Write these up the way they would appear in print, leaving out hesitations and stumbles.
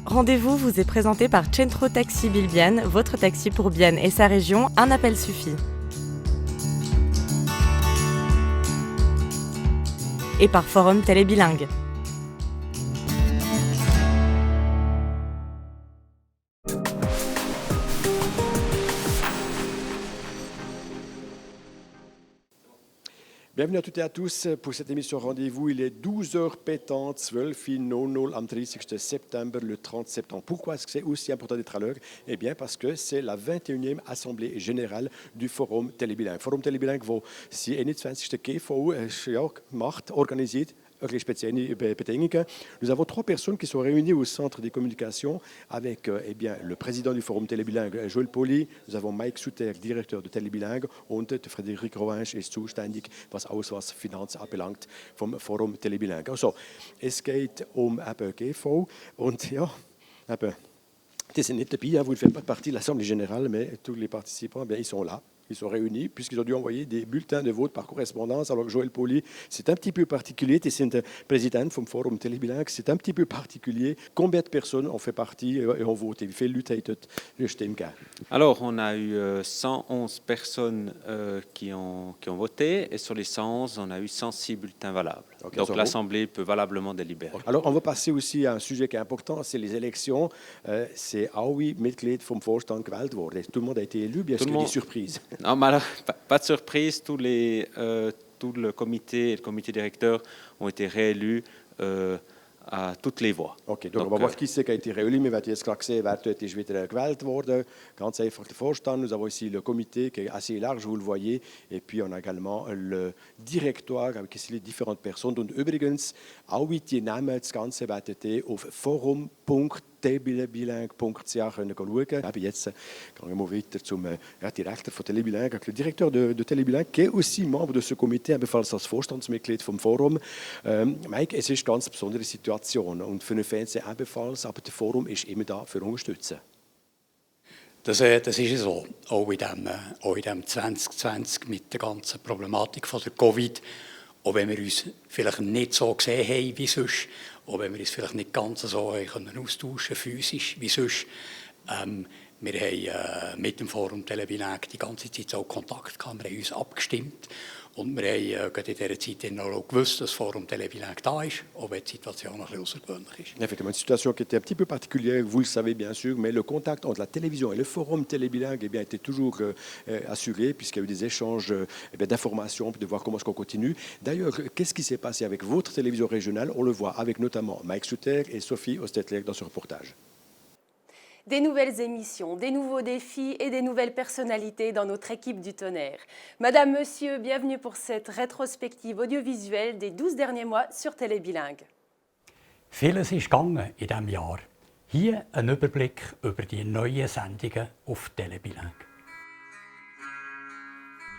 Rendez-vous vous est présenté par Centro Taxi Bilbiane, votre taxi pour Bienne et sa région, un appel suffit. Et par Forum Télébilingue. Bienvenue à toutes et à tous pour cette émission Rendez-vous. Il est 12h pétantes, 12:00 am 30. septembre, le 30 septembre. Pourquoi est-ce que c'est aussi important d'être à l'heure? Eh bien, parce que c'est la 21e Assemblée générale du Forum Télébilingue. Forum Télébilingue, wo sie 21. GV macht, organisiert. Spéciales Bedingungen. Nous avons 3 personnes qui sont réunies au centre des communications avec le président du Forum Télébilingue, Joël Poli. Nous avons Mike Suter, directeur de Télébilingue, und Frédéric Rovinsch ist zuständig, was Finanz anbelangt vom Forum Télébilingue. Also, es geht GV und ja, die sind nicht dabei, vous ne faites pas partie de l'Assemblée générale, mais tous les participants, ils sont là. Ils sont réunis puisqu'ils ont dû envoyer des bulletins de vote par correspondance. Alors Joël Poli, c'est un petit peu particulier. Tu es président du Forum Télébilingue. C'est un petit peu particulier. Combien de personnes ont fait partie et ont voté? Wie viele Leute haben dort Stimme gegeben? Alors, on a eu 111 personnes qui ont voté et sur les 111, on a eu 106 bulletins valables. Okay, donc l'Assemblée peut valablement délibérer. Alors, on va passer aussi à un sujet qui est important, c'est les élections. C'est alle Mitglieder vom Vorstand gewählt worden. Tout le monde a été élu, bien sûr, il y a des surprises. Non, mais alors, pas de surprise. Tout le comité et le comité directeur ont été réélus à toutes les voix. Okay, donc on va voir qui c'est qui a été réélu, mais on va jetzt gerade sehen, wer dort ist wieder gewählt worden. Ganz einfach der Vorstand. Nous avons ici le comité qui est assez large, vous le voyez, et puis on a également le directoire avec ici les différentes personnes. Und übrigens, alle die Namen, das Ganze werdet ihr auf forum.télébilingue.ch schauen können. Jetzt gehen wir weiter zum Direktor von Télébilingue, le directeur de Télébilingue, qui est aussi membre de ce comité, ebenfalls als Vorstandsmitglied vom Forum. Mike, es ist eine ganz besondere Situation und für den Fernseher ebenfalls, aber das Forum ist immer da für Unterstützen. Das ist so, auch in dem 2020 mit der ganzen Problematik von der Covid, auch wenn wir uns vielleicht nicht so gesehen haben wie sonst, auch wenn wir uns vielleicht nicht ganz so können austauschen physisch wie sonst. Wir haben mit dem Forum Télébilingue die ganze Zeit auch Kontakt gehabt, wir haben uns abgestimmt und wir haben gerade in dieser Zeit auch gewusst, dass das Forum Télébilingue da ist, auch wenn die Situation ein bisschen außergewöhnlich ist. Effectivement, une situation qui était un petit peu particulière, vous le savez bien sûr, mais le contact entre la télévision et le Forum Télébilingue était toujours assuré, puisqu'il y a eu des échanges d'informations pour de voir comment est-ce qu'on continue. D'ailleurs, qu'est-ce qui s'est passé avec votre télévision régionale? On le voit avec notamment Mike Suter et Sophie Ostetler dans ce reportage. Des nouvelles émissions, des nouveaux défis et des nouvelles personnalités dans notre équipe du Tonnerre. Madame, Monsieur, bienvenue pour cette rétrospective audiovisuelle des 12 derniers mois sur Télébilingue. Vieles ist gegangen in diesem Jahr. Hier ein Überblick über die neuen Sendungen auf Télébilingue.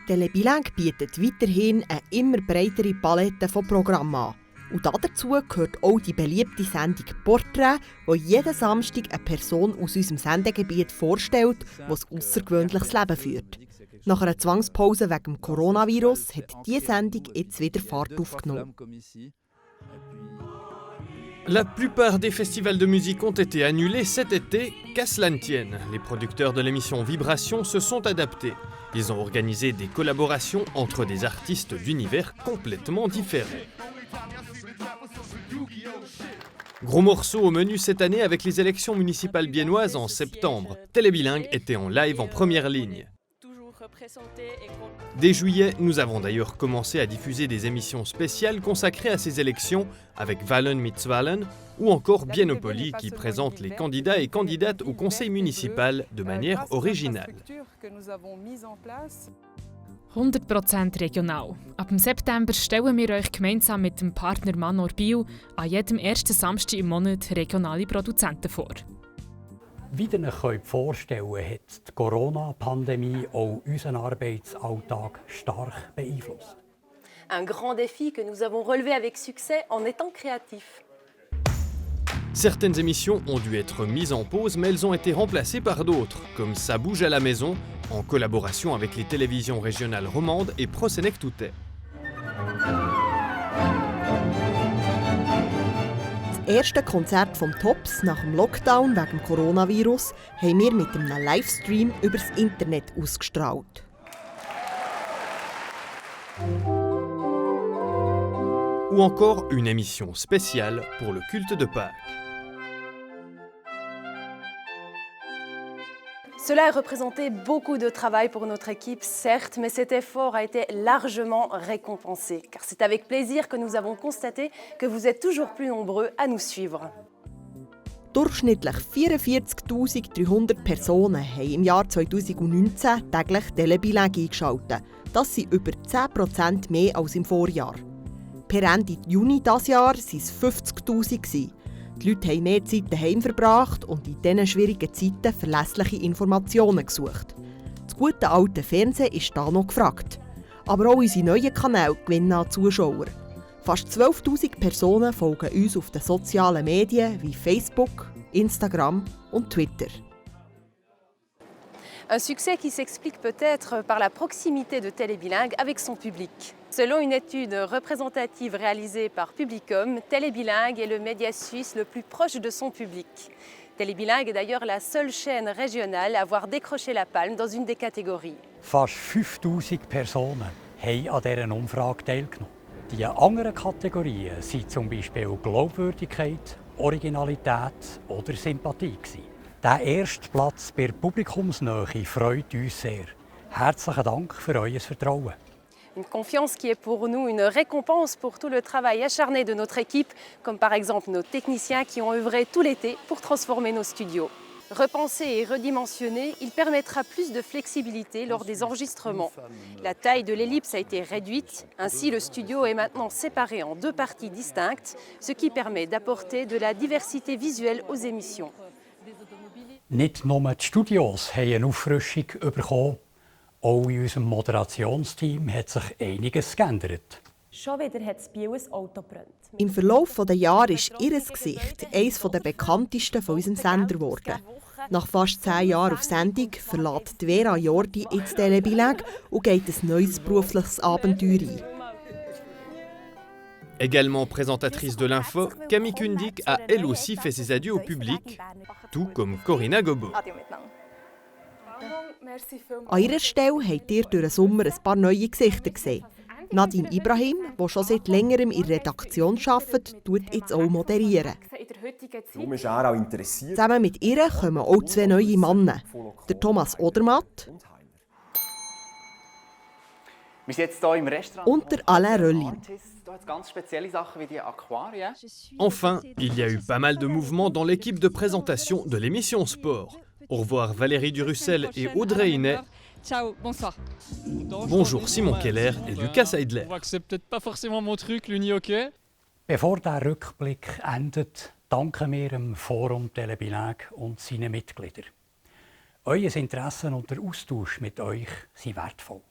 Télébilingue bietet weiterhin eine immer breitere Palette von Programmen an. Und dazu gehört auch die beliebte Sendung Portrait, wo jeden Samstag eine Person aus unserem Sendegebiet vorstellt, die ein außergewöhnliches Leben führt. Nach einer Zwangspause wegen dem Coronavirus hat diese Sendung jetzt wieder Fahrt aufgenommen. La plupart des festivals de musique ont été annulés cet été, qu'à cela ne tienne. Les producteurs de l'émission Vibration se sont adaptés. Ils ont organisé des collaborations entre des artistes d'univers complètement différents. Gros morceau au menu cette année avec les élections municipales biennoises en septembre. Télébilingue était en live en première ligne. Dès juillet, nous avons d'ailleurs commencé à diffuser des émissions spéciales consacrées à ces élections avec Wahlen mit Wahlen ou encore Biennopoli qui présente les candidats et candidates au conseil municipal de manière originale. 100% regional. Ab dem September stellen wir euch gemeinsam mit dem Partner Manor Bio an jedem ersten Samstag im Monat regionale Produzenten vor. Wie ihr euch vorstellen könnt, hat die Corona-Pandemie auch unseren Arbeitsalltag stark beeinflusst. Un grand défi que nous avons relevé avec succès en étant créatifs. Certaines émissions ont dû être mises en pause, mais elles ont été remplacées par d'autres, comme Ça bouge à la maison, en collaboration avec les télévisions régionales romandes et ProSenec Toutet. erste Konzert vom Tops nach dem Lockdown wegen dem Coronavirus haben wir mit einem Livestream über das Internet ausgestrahlt. Ou encore une émission spéciale pour le culte de Pâques. Cela a représenté beaucoup de travail pour notre équipe, certes, mais cet effort a été largement récompensé. Car c'est avec plaisir que nous avons constaté que vous êtes toujours plus nombreux à nous suivre. Durchschnittlich 44.300 Personen haben im Jahr 2019 täglich Telebilang eingeschaltet. Das sind über 10% mehr als im Vorjahr. Per Ende Juni dieses Jahr waren es 50.000. Die Leute haben mehr Zeit daheim verbracht und in diesen schwierigen Zeiten verlässliche Informationen gesucht. Das gute alte Fernsehen ist da noch gefragt. Aber auch unsere neuen Kanäle gewinnen an Zuschauer. Fast 12.000 Personen folgen uns auf den sozialen Medien wie Facebook, Instagram und Twitter. Un succès qui s'explique peut-être par la proximité de Télébilingue avec son public. Selon une étude représentative réalisée par Publicom, Télébilingue est le média suisse le plus proche de son public. Télébilingue est d'ailleurs la seule chaîne régionale à avoir décroché la palme dans une des catégories. Fast 5000 Personen haben an dieser Umfrage teilgenommen. Die anderen Kategorien sind zum Beispiel Glaubwürdigkeit, Originalität oder Sympathie. Der erste Platz bei Publikumsnähe freut uns sehr. Herzlichen Dank für euer Vertrauen. Une confiance qui est pour nous une récompense pour tout le travail acharné de notre équipe, comme par exemple nos techniciens qui ont œuvré tout l'été pour transformer nos studios. Repensé et redimensionné, il permettra plus de flexibilité lors des enregistrements. La taille de l'ellipse a été réduite, ainsi le studio est maintenant séparé en deux parties distinctes, ce qui permet d'apporter de la diversité visuelle aux émissions. Nicht nur die Studios haben eine Auffrischung bekommen, auch in unserem Moderationsteam hat sich einiges geändert. Schon wieder hat es bei uns ein Auto gebrannt. Im Verlauf der Jahre ist ihr Gesicht eines der bekanntesten von unserem Sender geworden. Nach fast 10 Jahren auf Sendung verlässt Vera Jordi ins Telebilang und geht ein neues berufliches Abenteuer ein. Également présentatrice de l'info, Camille Kundik a elle aussi fait ses adieux au public, tout comme Corinna Gobo. An ihrer Stelle habt ihr durch den Sommer ein paar neue Gesichter gesehen. Nadine Ibrahim, die schon seit längerem in der Redaktion arbeitet, tut jetzt auch moderieren. Zusammen mit ihr kommen auch 2 neue Männer. Der Thomas Odermatt Wir sind jetzt hier im Restaurant und der Alain Röllin. Ganz spezielle Sachen wie die Aquarien. Enfin, il y a eu pas mal de mouvements dans l'équipe de présentation de l'émission Sport. Au revoir Valérie Durussel et Audrey Inet. Ciao, bonsoir. Bonjour Simon Keller et Lucas Seidler. On voit que c'est peut-être pas forcément mon truc, l'uni-hockey. Bevor der Rückblick endet, danken wir dem Forum Telebilang und seinen Mitgliedern. Euer Interesse und der Austausch mit euch sind wertvoll.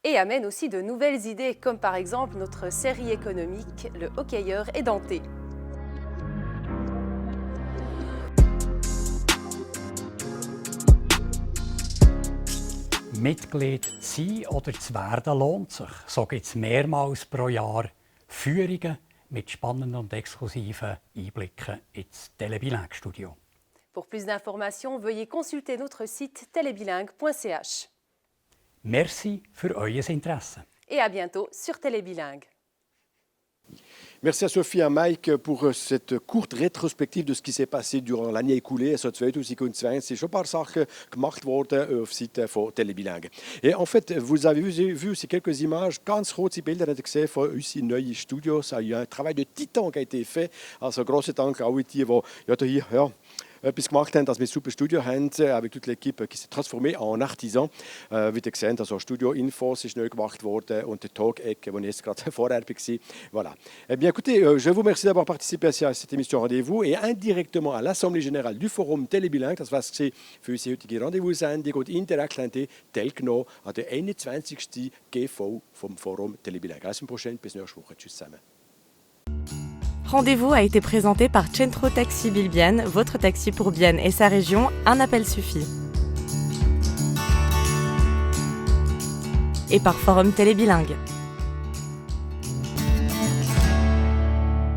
Et amène aussi de nouvelles idées, comme par exemple notre série économique, Le Hockeyeur édenté. Mitglied zu sein oder zu werden lohnt sich. So gibt es mehrmals pro Jahr Führungen mit spannenden und exklusiven Einblicken ins Telebilang-Studio. Pour plus d'informations, veuillez consulter notre site télébilingue.ch. Merci für euer Interesse. Et à bientôt sur Télébilingue. Merci à Sophie et à Mike pour cette courte rétrospective de ce qui s'est passé durant l'année écoulée. Also 2020 sind schon ein paar Sachen gemacht worden auf Seite von Telebilang. Et en fait, vous avez vu aussi quelques images, ganz kurze Bilder gesehen von unseren neuen Studios. Il y a un travail de titan qui a été fait. Also grossen Dank an alle die hier etwas gemacht haben, dass wir ein super Studio haben, avec toute l'équipe qui s'est transformée en artisan. Wie ihr seht, also Studio Infos ist neu gemacht worden und die Talk-Ecke, wo ich jetzt gerade vorher war. Voilà. Eh bien, écoutez, je vous remercie d'avoir participé à cette émission Rendez-vous et indirectement à l'Assemblée Générale du Forum Telebilang. Das war es für unsere heutige Rendezvous-Sendung und indirekt haben Sie teilgenommen an der 21. GV vom Forum Telebilang. À la semaine prochaine, bis nächste Woche. Tschüss zusammen. Rendez-vous a été présenté par Centro Taxi Bilbiane, votre taxi pour Bienne et sa région, un appel suffit. Et par Forum Télébilingue.